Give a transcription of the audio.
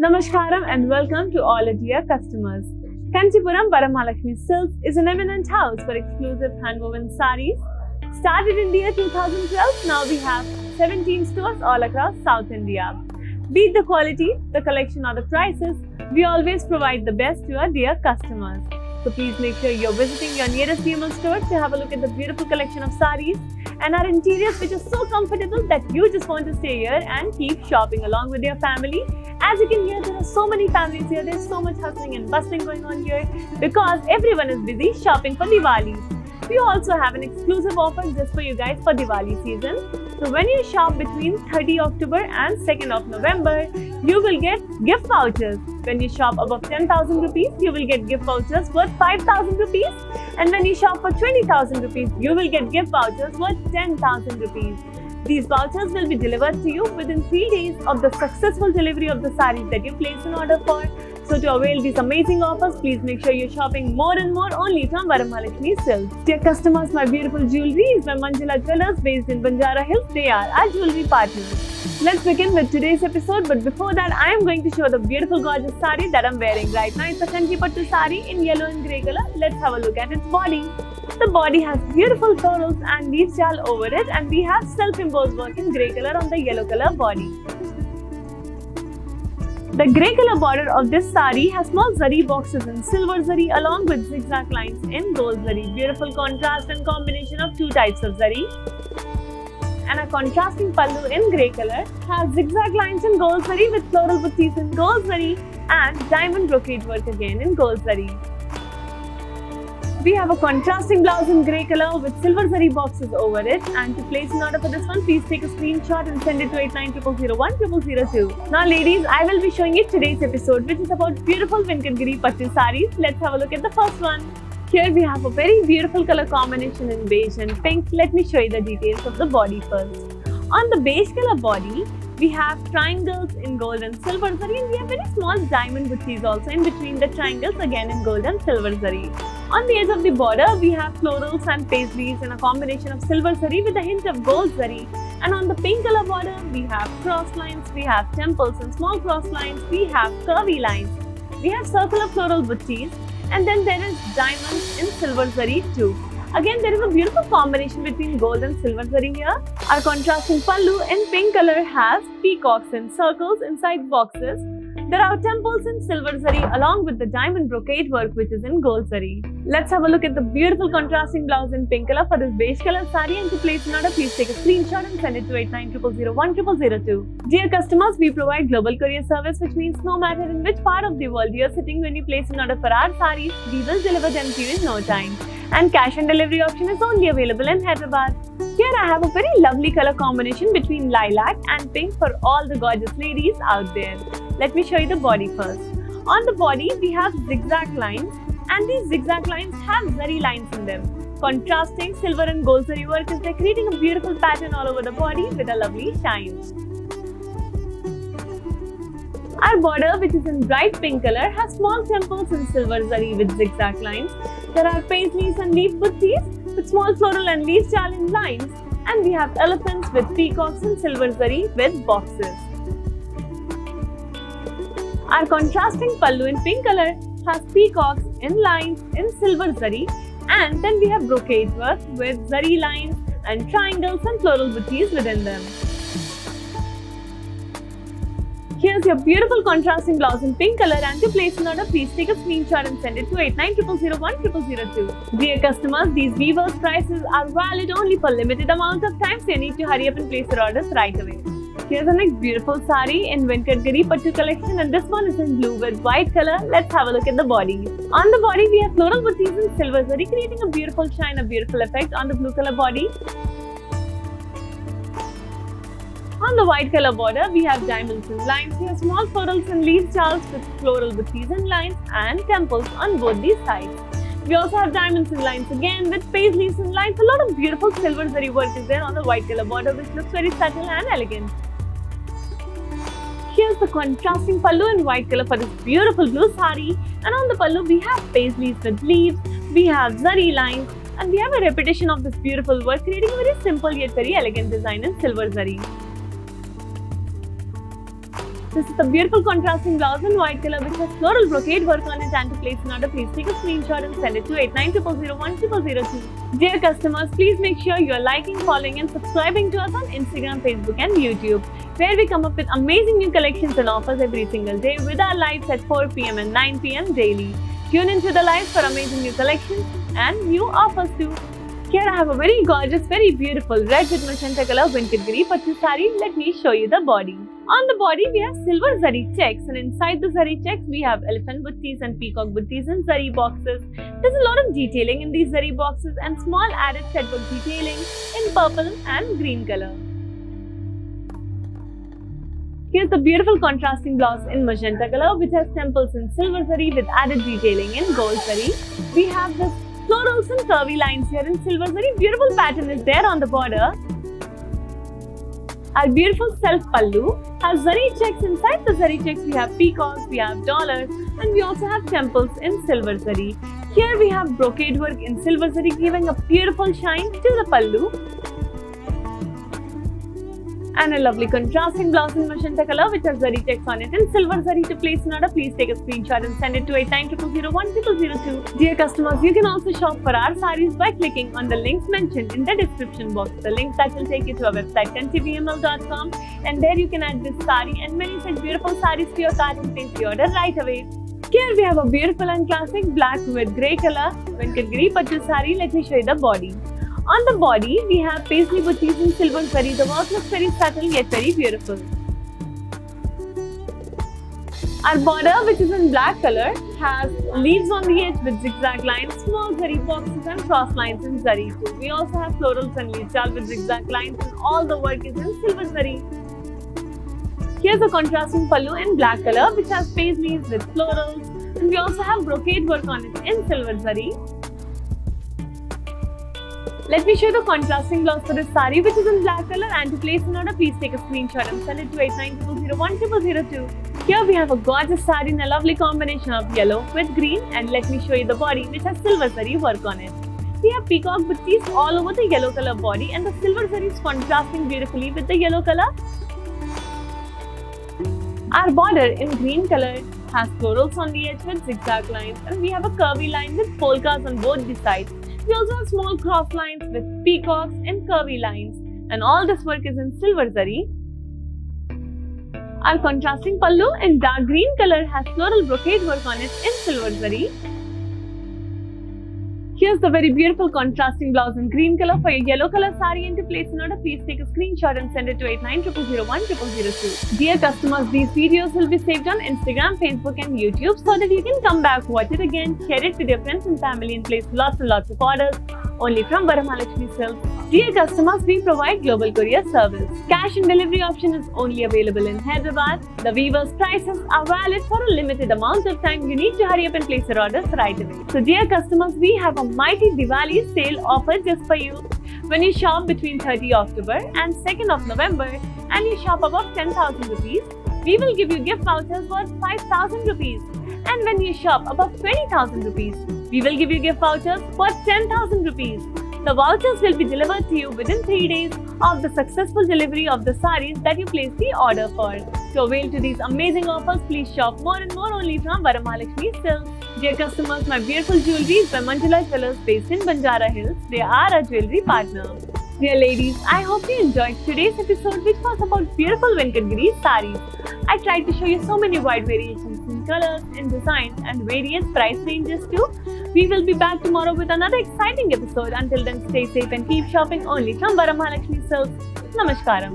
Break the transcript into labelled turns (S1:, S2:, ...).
S1: Namaskaram and welcome to all our dear customers. Kanchipuram Varamahalakshmi Silks is an eminent house for exclusive handwoven sarees. Started in the year 2012, now we have 17 stores all across South India. Be it the quality, the collection or the prices, we always provide the best to our dear customers. So please make sure you're visiting your nearest CML store to have a look at the beautiful collection of sarees and our interiors, which is so comfortable that you just want to stay here and keep shopping along with your family. As you can hear, there are so many families here. There's so much hustling and bustling going on here because everyone is busy shopping for Diwali. We also have an exclusive offer just for you guys for Diwali season. So when you shop between 30 October and 2nd of November, you will get gift vouchers. When you shop above 10,000 rupees, you will get gift vouchers worth 5,000 rupees. And when you shop for 20,000 rupees, you will get gift vouchers worth 10,000 rupees. These vouchers will be delivered to you within 3 days of the successful delivery of the sarees that you place an order for. So to avail these amazing offers, please make sure you're shopping more and more only from Varamahalakshmi Silks. Dear customers, my beautiful jewelry is by Manjula Jewellers based in Banjara Hills. They are our jewelry partners. Let's begin with today's episode, but before that, I am going to show the beautiful gorgeous saree that I'm wearing right now. It's a Kanchi Pattu saree in yellow and grey color. Let's have a look at its body. The body has beautiful florals and leaf jal over it, and we have self-embossed work in grey color on the yellow color body. The grey color border of this saree has small zari boxes in silver zari along with zigzag lines in gold zari. Beautiful contrast and combination of two types of zari. And a contrasting pallu in grey color has zigzag lines in gold zari with floral buttis in gold zari and diamond brocade work again in gold zari. We have a contrasting blouse in grey color with silver zari boxes over it. And to place an order for this one, please take a screenshot and send it to 8900010002. Now ladies, I will be showing you today's episode, which is about beautiful Venkatgiri Pattu sarees. Let's have a look at the first one. Here we have a very beautiful color combination in beige and pink. Let me show you the details of the body first. On the beige color body, we have triangles in gold and silver zari, and we have very small diamond buttis also in between the triangles again in gold and silver zari. On the edge of the border, we have florals and paisleys in a combination of silver zari with a hint of gold zari. And on the pink color border, we have cross lines, we have temples and small cross lines, we have curvy lines, we have circular floral buttis, and then there is diamonds in silver zari too. Again, there is a beautiful combination between gold and silver zari here. Our contrasting pallu in pink color has peacocks in circles inside boxes. There are temples in silver zari along with the diamond brocade work which is in gold zari. Let's have a look at the beautiful contrasting blouse in pink color for this beige color saree, and to place an order, please take a screenshot and send it to 8900010002. Dear customers, we provide global courier service, which means no matter in which part of the world you are sitting when you place an order for our sarees, we will deliver them to you in no time. And cash on delivery option is only available in Hyderabad. Here I have a very lovely color combination between lilac and pink for all the gorgeous ladies out there. Let me show you the body first. On the body, we have zigzag lines, and these zigzag lines have zari lines in them. Contrasting silver and gold zari work is there, creating a beautiful pattern all over the body with a lovely shine. Our border, which is in bright pink color, has small temples in silver zari with zigzag lines. There are paisleys and leaf buttis with small floral and leaf challenge lines, and we have elephants with peacocks in silver zari with boxes. Our contrasting pallu in pink color has peacocks in lines in silver zari, and then we have brocade work with zari lines and triangles and floral buttis within them. Here's your beautiful contrasting blouse in pink color, and to place an order, please take a screenshot and send it to 8900010002. Dear customers, these weavers' prices are valid only for limited amount of time, so you need to hurry up and place your orders right away. Here's the next beautiful saree in Venkatgiri Pattu collection, and this one is in blue with white color. Let's have a look at the body. On the body, we have floral buttis in silver zari, creating a beautiful shine, a beautiful effect on the blue color body. On the white color border, we have diamonds and lines. We have small florals and leaf jars with floral buttis and lines and temples on both these sides. We also have diamonds and lines again with paisleys and lines. A lot of beautiful silver zari work is there on the white color border, which looks very subtle and elegant. Here's the contrasting pallu in white color for this beautiful blue saree, and on the pallu we have paisleys with leaves, we have zari lines, and we have a repetition of this beautiful work, creating a very simple yet very elegant design in silver zari. This is the beautiful contrasting blouse in white color which has floral brocade work on it, and to place an order, please take a screenshot and send it to 8900010002. Dear customers, please make sure you are liking, following and subscribing to us on Instagram, Facebook and YouTube, where we come up with amazing new collections and offers every single day with our lives at 4 p.m. and 9 p.m. daily. Tune into the lives for amazing new collections and new offers too. Here I have a very gorgeous, very beautiful red with magenta color Venkatgiri Pattu saree. Let me show you the body. On the body, we have silver zari checks, and inside the zari checks, we have elephant buttis and peacock buttis and zari boxes. There's a lot of detailing in these zari boxes and small added threadwork detailing in purple and green color. Here's the beautiful contrasting blouse in magenta color, which has temples in silver zari with added detailing in gold zari. We have this florals and curvy lines here in silver zari. Beautiful pattern is there on the border. Our beautiful self pallu has zari checks. Inside the zari checks, we have peacocks, we have dollars, and we also have temples in silver zari. Here we have brocade work in silver zari, giving a beautiful shine to the pallu. And a lovely contrasting blouse in magenta color which has zari checks on it in silver zari. To place an order, please take a screenshot and send it to 8900010002. Dear customers, you can also shop for our sarees by clicking on the links mentioned in the description box. The links that will take you to our website 10tvml.com, and there you can add this saree and many such beautiful sarees to your cart and place the order right away. Here we have a beautiful and classic black with grey color Venkatgiri Pattu saree. Let me show you the body. On the body, we have paisley buttis in silver zari. The work looks very subtle yet very beautiful. Our border, which is in black color, has leaves on the edge with zigzag lines, small zari boxes and cross lines in zari too. We also have florals and leaves with zigzag lines, and all the work is in silver zari. Here's a contrasting pallu in black color which has paisleys with florals, and we also have brocade work on it in silver zari. Let me show you the contrasting blouse for this saree which is in black color, and to place an order, please take a screenshot and send it to 8900010002. Here we have a gorgeous saree in a lovely combination of yellow with green, and let me show you the body which has silver zari work on it. We have peacock buttis all over the yellow color body, and the silver zari is contrasting beautifully with the yellow color. Our border in green color has florals on the edge with zigzag lines, and we have a curvy line with polkas on both the sides. We also have small cross lines with peacocks and curvy lines, and all this work is in silver zari. Our contrasting pallu in dark green color has floral brocade work on it in silver zari. Here's the very beautiful contrasting blouse in green color for your yellow color saree, and to place an order, please take a screenshot and send it to 8900010002. Dear customers, these videos will be saved on Instagram, Facebook and YouTube so that you can come back, watch it again, share it with your friends and family, and place lots and lots of orders only from Varamahalakshmi Silks. Dear customers, we provide global courier service. Cash and delivery option is only available in Hyderabad. The weavers' prices are valid for a limited amount of time. You need to hurry up and place your orders right away. So dear customers, we have a mighty Diwali sale offer just for you. When you shop between 30 October and 2nd of November and you shop above 10,000 rupees, we will give you gift vouchers worth 5,000 rupees. And when you shop above 20,000 rupees, we will give you gift vouchers worth 10,000 rupees. The vouchers will be delivered to you within 3 days of the successful delivery of the sarees that you place the order for. To avail to these amazing offers, please shop more and more only from Varamahalakshmi Silks. Dear customers, my beautiful jewelry is by Manjula Jewellers based in Banjara Hills. They are our jewelry partner. Dear ladies, I hope you enjoyed today's episode, which was about beautiful Venkatgiri sarees. I tried to show you so many wide variations in colors, in designs and various price ranges too. We will be back tomorrow with another exciting episode. Until then, stay safe and keep shopping only from Varamahalakshmi Silks. Namaskaram.